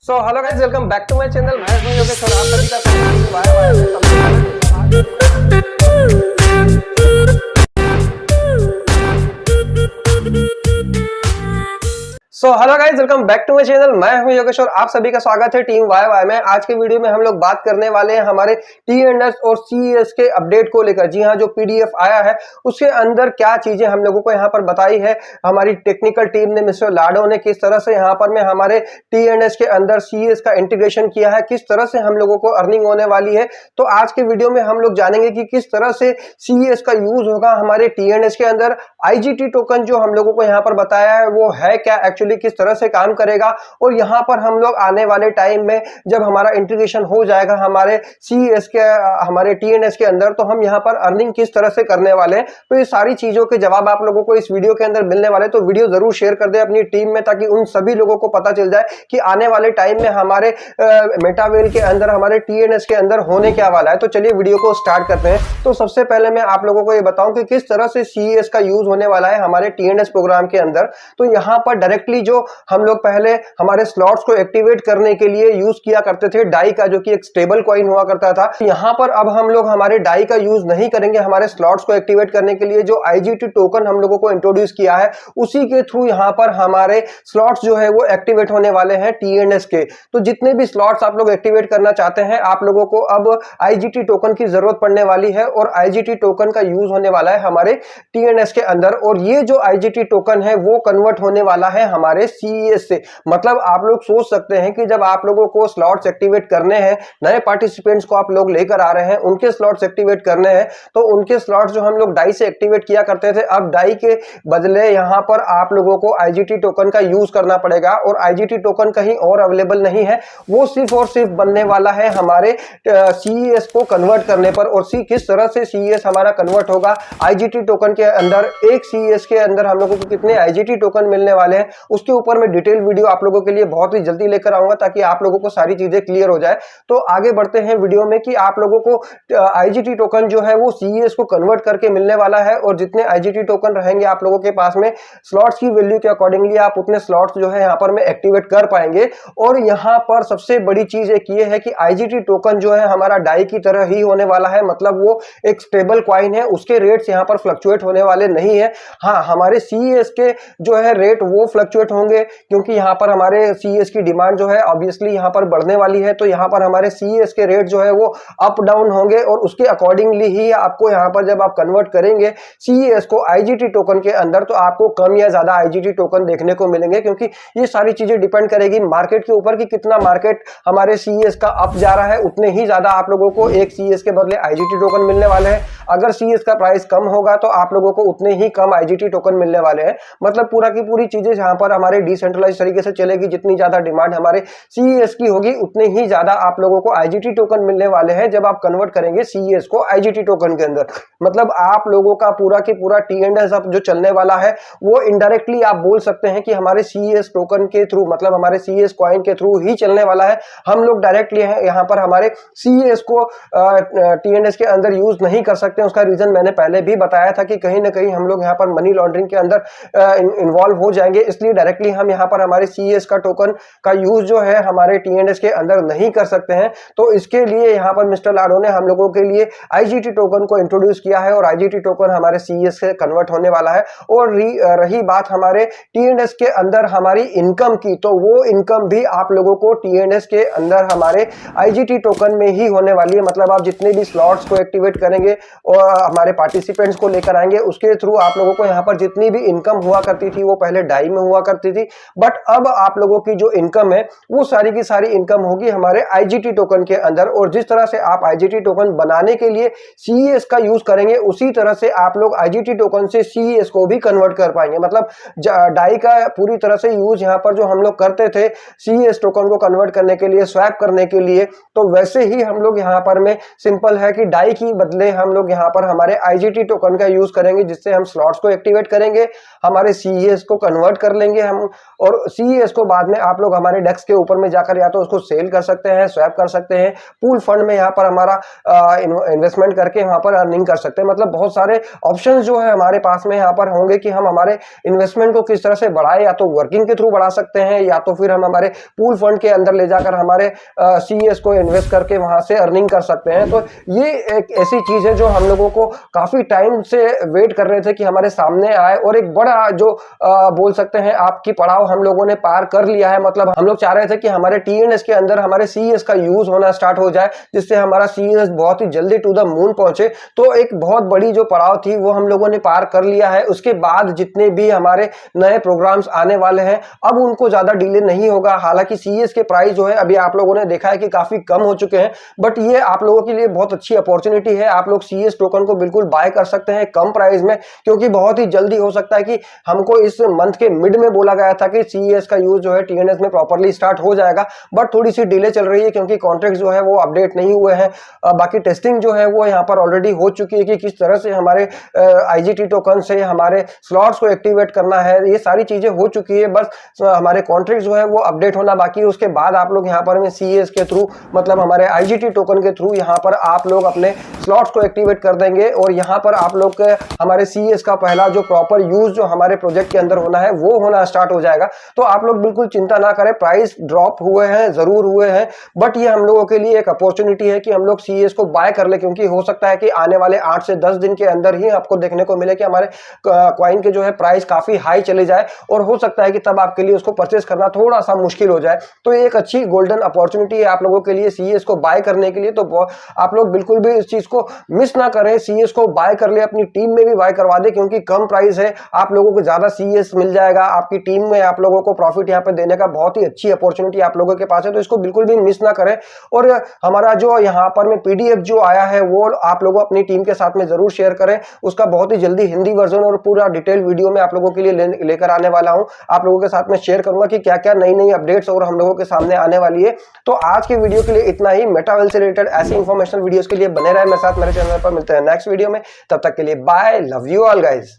So hello guys, welcome back to my channel. मैं हूं योगेश और आप सभी का स्वागत hello guys, welcome back to my channel. मैं हूं योगेश और आप सभी का स्वागत है टीम वाई वाई में। आज के वीडियो में हम लोग बात करने वाले हैं हमारे टीएनएस और सीईएस के अपडेट को लेकर। जी हां, जो पीडीएफ आया है उसके अंदर क्या चीजें हम लोगों को यहां पर बताई है हमारी टेक्निकल टीम ने, मिस्टर लाडो ने, किस तरह से यहां पर में हमारे टीएनएस के अंदर सीईएस का इंटीग्रेशन किया है, किस तरह से हम लोगों को अर्निंग होने वाली है। तो आज के वीडियो में हम लोग जानेंगे कि किस तरह से सीईएस का यूज होगा हमारे टीएनएस के अंदर। आईजीटी टोकन जो हम लोगों को यहां पर बताया है वो है क्या, एक्चुअली किस तरह से काम करेगा, और यहां पर हम लोग आने वाले टाइम में जब हमारा इंटीग्रेशन हो जाएगा हमारे सीईएस के हमारे टीएनएस के अंदर, तो हम यहां पर अर्निंग किस तरह से करने वाले हैं। तो ये सारी चीजों के जवाब आप लोगों को इस वीडियो के अंदर मिलने वाले। तो वीडियो जरूर शेयर कर दे अपनी टीम में, ताकि उन सभी लोगों को पता चल जाए कि आने वाले टाइम में हमारे मेटावेल के अंदर, हमारे टीएनएस के अंदर होने क्या वाला है। तो चलिए वीडियो को स्टार्ट करते हैं। तो सबसे पहले मैं आप लोगों को ये बताऊं कि किस तरह से सीईएस का यूज होने वाला है हमारे टीएनएस प्रोग्राम के अंदर। तो यहां पर डायरेक्टली जो हम लोग पहले हमारे स्लॉट्स को एक्टिवेट करने के लिए यूज किया करते थे डाई का, जो कि एक स्टेबल कॉइन हुआ करता था। यहां पर अब हम लोग हमारे डाई का यूज नहीं करेंगे हमारे स्लॉट्स को एक्टिवेट करने के लिए। जो आईजीटी टोकन हम लोगों को इंट्रोड्यूस किया है उसी के थ्रू यहां पर हमारे स्लॉट्स जो है वो एक्टिवेट होने वाले हैं टीएनएस के। तो जितने भी स्लॉट्स आप लोग एक्टिवेट करना चाहते हैं, आप लोगों को अब आईजीटी टोकन की जरूरत पड़ने वाली है, और आईजीटी टोकन का यूज होने वाला है हमारे टीएनएस के अंदर। और ये जो आईजीटी टोकन है वो कन्वर्ट होने वाला है हमारे सीईएस से। मतलब आप लोग सोच सकते हैं कि जब आप लोगों को स्लॉट्स एक्टिवेट करने हैं, नए पार्टिसिपेंट्स को आप लोग लेकर आ रहे हैं, उनके स्लॉट्स एक्टिवेट करने हैं, तो उनके स्लॉट्स जो हम लोग डाई से एक्टिवेट किया करते थे, अब डाई के बदले यहां पर आप लोगों को आईजीटी टोकन का यूज करना पड़ेगा। और आईजीटी टोकन कहीं और अवेलेबल नहीं है, वो सिर्फ और सिर्फ बनने वाला है हमारे सीईएस को कन्वर्ट करने पर। और किस तरह से सीईएस हमारा कन्वर्ट होगा आईजीटी टोकन के अंदर, एक सीईएस के अंदर हम लोगों को कितने आईजीटी टोकन मिलने वाले हैं, उसके ऊपर मैं डिटेल वीडियो आप लोगों के लिए बहुत ही जल्दी लेकर आऊंगा, ताकि आप लोगों को सारी चीजें क्लियर हो जाए। तो आगे बढ़ते हैं वीडियो में कि आप लोगों को आईजीटी टोकन जो है वो सीईएस को कन्वर्ट करके मिलने वाला है। और जितने आईजीटी टोकन रहेंगे आप लोगों के पास में, स्लॉट्स की वैल्यू के अकॉर्डिंगली आप उतने स्लॉट्स जो है यहाँ पर में एक्टिवेट कर पाएंगे। और यहाँ पर सबसे बड़ी चीज एक ये है कि आईजीटी टोकन जो है हमारा डाई की तरह ही होने वाला है। मतलब वो एक स्टेबल कॉइन है, उसके रेट्स यहाँ पर फ्लक्चुएट होने वाले नहीं है। हाँ, हमारे सीईएस के जो है रेट वो फ्लक्चुएट होंगे, क्योंकि यहाँ पर हमारे सीईएस की डिमांड जो है ऑब्वियसली यहाँ पर बढ़ने वाली है। तो यहाँ पर हमारे सीईएस के रेट जो है वो अप डाउन होंगे, और उसके अकॉर्डिंगली ही आपको यहाँ पर जब आप कन्वर्ट करेंगे सीईएस को आईजीटी टोकन के अंदर, तो आपको कम या ज्यादा आईजीटी टोकन देखने को मिलेंगे। क्योंकि ये सारी चीजें डिपेंड करेगी मार्केट के ऊपर कि कितना मार्केट हमारे सीईएस का अप जा रहा है, उतने ही ज्यादा आप लोगों को एक सीईएस के बदले आईजीटी टोकन मिलने वाले हैं। अगर सीईएस का प्राइस कम होगा तो आप लोगों को उतने ही कम आईजीटी टोकन मिलने वाले हैं। मतलब पूरा की पूरी चीजें यहाँ पर हमारे डिसेंट्रलाइज तरीके से चलेगी। जितनी ज्यादा डिमांड हमारे सीईएस की होगी, उतने ही ज्यादा आप लोगों को आईजीटी टोकन मिलने वाले हैं जब आप कन्वर्ट करेंगे सीईएस को आईजीटी टोकन के अंदर। मतलब आप लोगों का पूरा की पूरा टीएनएस अब जो चलने वाला है वो इनडायरेक्टली आप बोल सकते हैं कि हमारे सीईएस टोकन के थ्रू, मतलब हमारे सीईएस कॉइन के थ्रू ही चलने वाला है। हम लोग डायरेक्टली यहाँ पर हमारे सीईएस को टीएनएस के अंदर यूज नहीं कर सकते। उसका रीजन मैंने पहले भी बताया था कि कहीं ना कहीं हम लोग यहाँ पर मनी लॉन्ड्रिंग के अंदर इन्वॉल्व हो जाएंगे, इसलिए डायरेक्टली हम यहाँ पर हमारे सीईएस का टोकन का यूज जो है हमारे टीएनएस के अंदर नहीं कर सकते हैं। तो इसके लिए यहाँ पर मिस्टर लाडो ने हम लोगों के लिए आईजीटी टोकन को इंट्रोड्यूस किया है, और आईजीटी टोकन हमारे सीईएस से कन्वर्ट होने वाला है। और रही बात हमारे टीएनएस के अंदर हमारी इनकम की, तो वो इनकम भी आप लोगों को टीएनएस के अंदर हमारे आईजीटी टोकन में ही होने वाली है। मतलब आप जितने भी स्लॉट्स को एक्टिवेट करेंगे और हमारे पार्टिसिपेंट्स को लेकर आएंगे, उसके थ्रू आप लोगों को यहाँ पर जितनी भी इनकम हुआ करती थी वो पहले डाई में हुआ करती थी, बट अब आप लोगों की जो इनकम है वो सारी की सारी इनकम होगी हमारे आईजीटी टोकन के अंदर। और जिस तरह से आप आईजीटी टोकन बनाने के लिए सीईएस का यूज करेंगे, उसी तरह से आप लोग आईजीटी टोकन से सीईएस को भी कन्वर्ट कर पाएंगे। मतलब डाई का पूरी तरह से यूज यहाँ पर जो हम लोग करते थे सीईएस टोकन को कन्वर्ट करने के लिए, स्वैप करने के लिए, तो वैसे ही हम लोग यहाँ पर में सिंपल है कि डाई की बदले हम लोग यहाँ पर हमारे आईजीटी टोकन का यूज करेंगे, जिससे हम स्लॉट्स को एक्टिवेट करेंगे, हमारे सीईएस को कन्वर्ट कर लेंगे हम और CES को बाद में आप लोग हमारे डेस्क के ऊपर में जाकर या तो उसको सेल कर सकते हैं, स्वैप कर सकते हैं, पूल फंड में यहाँ पर हमारा इन्वेस्टमेंट करके वहाँ पर अर्निंग कर सकते हैं। मतलब बहुत सारे ऑप्शन जो है हमारे पास में यहाँ पर होंगे कि हम हमारे इन्वेस्टमेंट को किस तरह से बढ़ाए, या तो वर्किंग के थ्रू बढ़ा सकते हैं या तो फिर हम हमारे पूल फंड के अंदर ले जाकर हमारे CES को इन्वेस्ट करके वहां से अर्निंग कर सकते हैं। तो ये एक ऐसी चीज है जो हम लोगों को काफी टाइम से वेट कर रहे थे कि हमारे सामने आए, और एक बड़ा जो बोल सकते हैं आपकी पड़ाव हम लोगों ने पार कर लिया है। मतलब हम लोग चाह रहे थे कि हमारे TNS के अंदर हमारे CES का यूज होना स्टार्ट हो जाए, जिससे हमारा CES बहुत ही जल्दी टू द मून पहुंचे। तो एक बहुत बड़ी जो पड़ाव थी वो हम लोगों ने पार कर लिया है। उसके बाद जितने भी हमारे नए प्रोग्राम्स आने वाले हैं अब उनको ज्यादा डिले नहीं होगा। हालांकि CES के प्राइस जो है अभी आप लोगों ने देखा है कि काफी कम हो चुके हैं, बट ये आप लोगों के लिए बहुत अच्छी अपॉर्चुनिटी है। आप लोग CES टोकन को बिल्कुल बाय कर सकते हैं कम प्राइस में, क्योंकि बहुत ही जल्दी हो सकता है कि हमको इस मंथ के मिड में बोला गया था कि CES का यूज जो है TNS में प्रॉपर्ली स्टार्ट हो जाएगा, बट थोड़ी सी डिले चल रही है क्योंकि कॉन्ट्रैक्ट जो है वो अपडेट नहीं हुए हैं। बाकी टेस्टिंग जो है वो यहाँ पर ऑलरेडी हो चुकी है कि किस तरह से हमारे IGT टोकन से हमारे स्लॉट्स को एक्टिवेट करना है, ये सारी चीजें हो चुकी है। बस हमारे कॉन्ट्रैक्ट जो है वो अपडेट होना बाकी है। उसके बाद आप लोग यहाँ पर में CES के थ्रू मतलब हमारे IGT टोकन के थ्रू यहाँ पर आप लोग अपने स्लॉट्स को एक्टिवेट कर देंगे, और यहाँ पर आप लोग के हमारे CES का पहला जो प्रॉपर यूज जो हमारे प्रोजेक्ट के अंदर होना है वो होना स्टार्ट हो जाएगा। तो आप लोग बिल्कुल चिंता ना करें, प्राइस ड्रॉप हुए हैं, जरूर हुए हैं, बट ये हम लोगों के लिए एक अपॉर्चुनिटी है कि हम लोग CES को बाय कर ले, क्योंकि हो सकता है कि आने वाले 8 से 10 दिन के अंदर ही आपको देखने को मिले कि हमारे कॉइन के जो है प्राइस काफी हाई चले जाए, और हो सकता है कि तब आपके लिए उसको परचेस करना थोड़ा सा मुश्किल हो जाए। तो ये एक अच्छी गोल्डन अपॉर्चुनिटी है आप लोगों के लिए CES को बाय करने के लिए। तो आप लोग बिल्कुल भी इस चीज को मिस ना करें, CES को बाय कर ले, अपनी टीम में भी बाय करवा दे, क्योंकि कम प्राइस है, आप लोगों को ज्यादा CES मिल जाएगा, आपकी टीम में आप लोगों को प्रॉफिट यहाँ पे देने का बहुत ही अच्छी अपॉर्चुनिटी आप लोगों के पास है। तो इसको बिल्कुल भी मिस ना करें। और हमारा जो यहाँ पर में PDF जो आया है वो आप लोगों अपनी टीम के साथ में जरूर शेयर करें। उसका बहुत ही जल्दी हिंदी वर्जन और पूरा डिटेल वीडियो में आप लोगों के लिए लेकर आने वाला हूं। आप लोगों के साथ में शेयर करूंगा कि क्या क्या नई नई अपडेट्स और हम लोगों के सामने आने वाली है। तो आज के वीडियो के लिए इतना ही। मेटावेल से रिलेटेड ऐसी इंफॉर्मेशनल वीडियोस के लिए बने रहे मेरे साथ मेरे चैनल पर। मिलते हैं नेक्स्ट वीडियो में, तब तक के लिए bye, love you all guys.